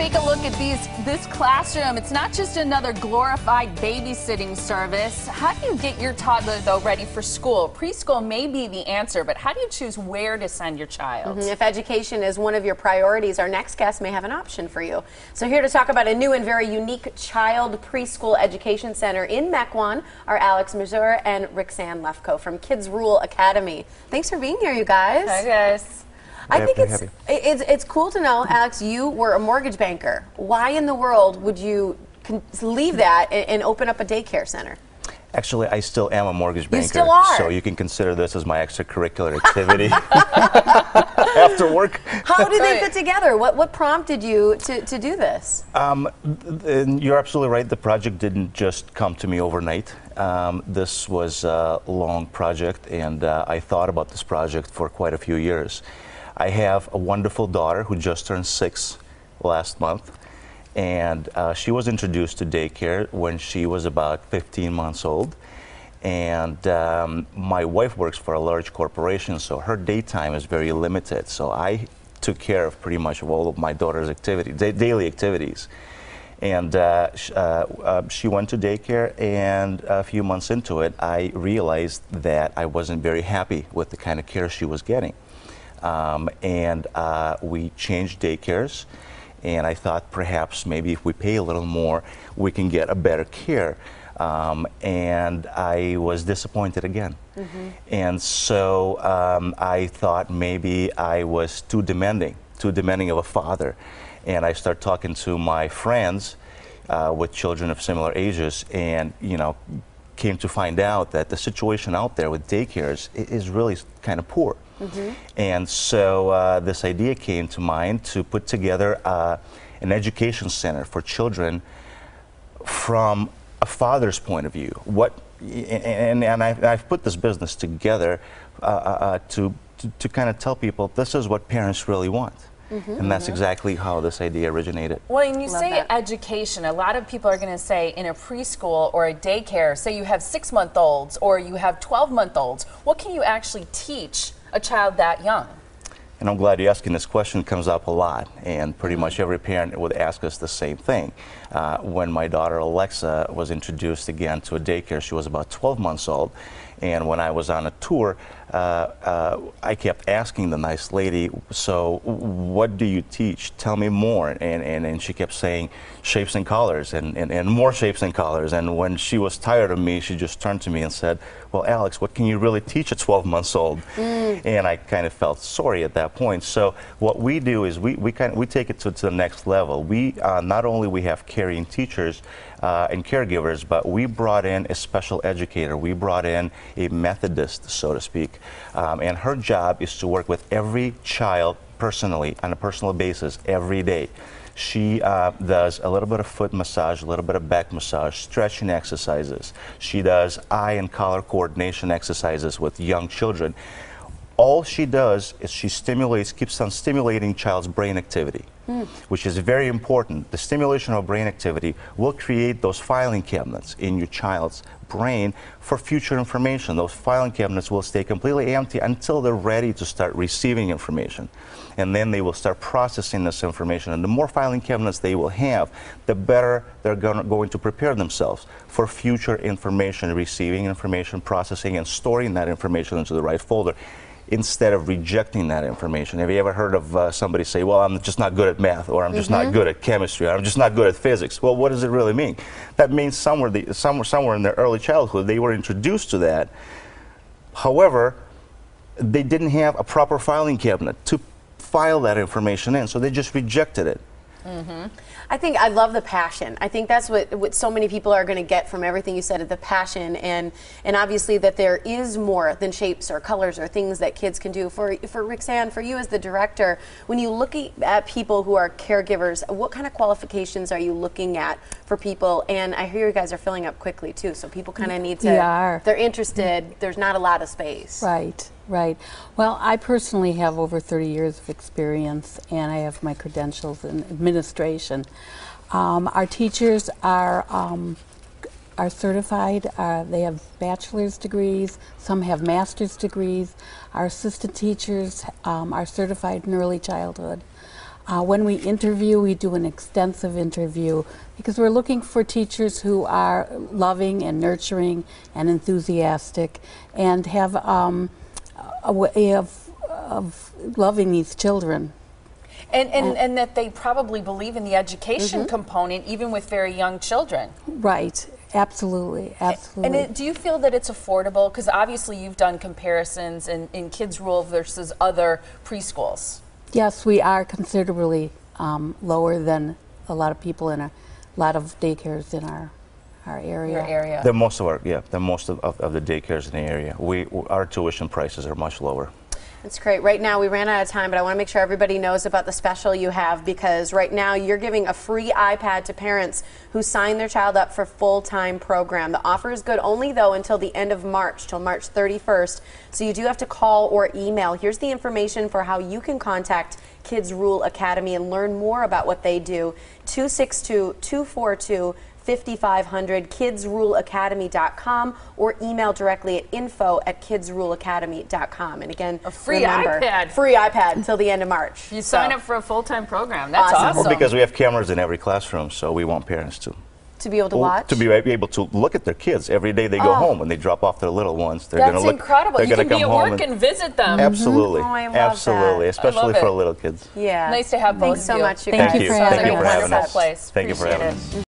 Take a look at this classroom. It's not just another glorified babysitting service. How do you get your toddler, though, ready for school? Preschool may be the answer, but how do you choose where to send your child? If education is one of your priorities, our next guest may have an option for you. So here to talk about a new and very unique Child Preschool Education Center in Mequon are Alex Mazur and Roxanne Lefko from Kids Rule Academy. Thanks for being here, you guys. Hi, guys. I think it's cool to know, Alex, you were a mortgage banker. Why in the world would you leave that and open up a daycare center? Actually, I still am a mortgage banker. You still are? So you can consider this as my extracurricular activity after work. How did they fit together? What prompted you to do this? You're absolutely right. The project didn't just come to me overnight. This was a long project, and I thought about this project for quite a few years. I have a wonderful daughter who just turned 6 last month, and she was introduced to daycare when she was about 15 months old. And my wife works for a large corporation, so her daytime is very limited. So I took care of pretty much all of my daughter's daily activities. And she went to daycare, and a few months into it, I realized that I wasn't very happy with the kind of care she was getting. We changed daycares, and I thought perhaps maybe if we pay a little more, we can get a better care. And I was disappointed again. And so I thought maybe I was too demanding of a father. And I started talking to my friends with children of similar ages, and came to find out that the situation out there with daycares is really kind of poor. And so this idea came to mind to put together an education center for children from a father's point of view. I've put this business together to kind of tell people this is what parents really want. And that's exactly how this idea originated. Well, and you say education, a lot of people are going to say in a preschool or a daycare, say you have 6-month-olds or you have 12-month-olds, what can you actually teach a child that young? And I'm glad you're asking this question. It comes up a lot, and pretty much every parent would ask us the same thing. When my daughter Alexa was introduced again to a daycare, she was about 12 months old, and when I was on a tour, I kept asking the nice lady, so what do you teach? Tell me more. And she kept saying shapes and colors and more shapes and colors. And when she was tired of me, she just turned to me and said, well, Alex, what can you really teach a 12 months old? And I kind of felt sorry at that point. So what we do is we take it to the next level. We not only we have caring teachers and caregivers, but we brought in a special educator. We brought in a Methodist, so to speak. And her job is to work with every child personally, on a personal basis, every day. She does a little bit of foot massage, a little bit of back massage, stretching exercises. She does eye and color coordination exercises with young children. All she does is she keeps on stimulating child's brain activity, which is very important. The stimulation of brain activity will create those filing cabinets in your child's brain for future information. Those filing cabinets will stay completely empty until they're ready to start receiving information. And then they will start processing this information. And the more filing cabinets they will have, the better they're going to prepare themselves for future information, receiving information, processing, and storing that information into the right folder, instead of rejecting that information. Have you ever heard of somebody say, well, I'm just not good at math, or I'm just not good at chemistry, or I'm just not good at physics? Well, what does it really mean? That means somewhere in their early childhood they were introduced to that. However, they didn't have a proper filing cabinet to file that information in, so they just rejected it. I think I love the passion. I think that's what so many people are going to get from everything you said, the passion, and obviously that there is more than shapes or colors or things that kids can do. For Roxanne, for you as the director, when you look at people who are caregivers, what kind of qualifications are you looking at for people? And I hear you guys are filling up quickly too, so people kind of need to, they're interested, there's not a lot of space. Right. Well, I personally have over 30 years of experience, and I have my credentials in administration. Our teachers are certified. They have bachelor's degrees. Some have master's degrees. Our assistant teachers are certified in early childhood. When we interview, we do an extensive interview because we're looking for teachers who are loving and nurturing and enthusiastic and have a way of loving these children. And that they probably believe in the education component even with very young children. Right, absolutely, absolutely. And do you feel that it's affordable? Because obviously you've done comparisons in Kids Rule versus other preschools. Yes, we are considerably lower than a lot of people in a lot of daycares in our area. Your area. The most of our, the most of the daycares in the area. Our tuition prices are much lower. That's great. Right now, we ran out of time, but I want to make sure everybody knows about the special you have, because right now you're giving a free iPad to parents who sign their child up for full-time program. The offer is good only, though, until the end of March, till March 31st. So you do have to call or email. Here's the information for how you can contact Kids Rule Academy and learn more about what they do. 262-242-5500, kidsruleacademy.com, or email directly at info@kidsruleacademy.com. And again, a free iPad. Free iPad until the end of March. You sign up for a full-time program. That's awesome. Well, because we have cameras in every classroom, so we want parents to be able to watch? To be able to look at their kids every day they go home. When they drop off their little ones, they're going to look. Incredible. They're You can come be at home work and visit them. Absolutely. Oh, I love absolutely. that. Especially for little kids. Yeah. Nice to have both of you. Thanks so much. Thank you for having us. Thank you for having us. Place. Thank you for having us.